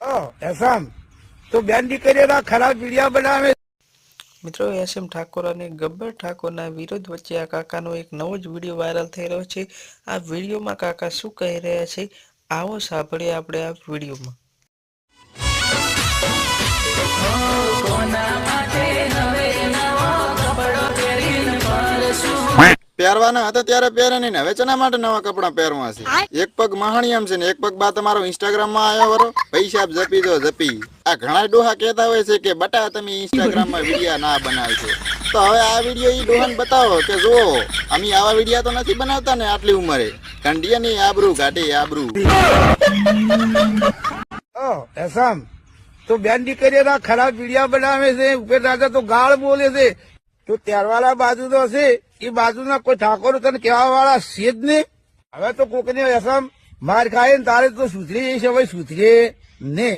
ऐसा तो बहन દીકરીના ખરાબ વિડીયો બનાવે। મિત્રો એસએમ ઠાકોર અને ગબ્બર ઠાકોરના વિરોધ વચ્ચે આ કાકાનો એક નવો જ વિડીયો વાયરલ થઈ રહ્યો છે। આ વિડીયોમાં કાકા શું કહી રહ્યા છે આવો સાંભળીએ આપણે આ વિડીયોમાં। પહેરવાના હતા ત્યારે પહેરે નહીં, હવે ચના માટે નવા કપડા પહેરવા છે। એક પગ મહાણિયામ છે ને એક પગ બા તમારો ઇન્સ્ટાગ્રામ માં આવ્યો વરો પૈસા જપી દો જપી। આ ઘણા ડોહા કહેતા હોય છે કે બટા તમે ઇન્સ્ટાગ્રામ માં વિડીયો ના બનાવશો, તો હવે આ વિડીયો ઈ ડોહાને બતાવો કે જો અમે આવા વિડીયો તો નથી બનાવતા ને આટલી ઉંમરે। કંડિયાની આબરૂ કાઢી આબરૂ। ऐसा तो बहन દીકરીના ખરાબ વિડીયો બનાવે છે, ઉપર દાદા તો ગાળ બોલે છે। તો ત્યારવાળા બાજુ તો હશે એ બાજુના કોઈ ઠાકોર તને કહેવા વાળા છે જ નહીં। હવે તો કોકને એસમ માર ખાય ને તારે તો સુધરી જઈશ, હવે સુધરે ને।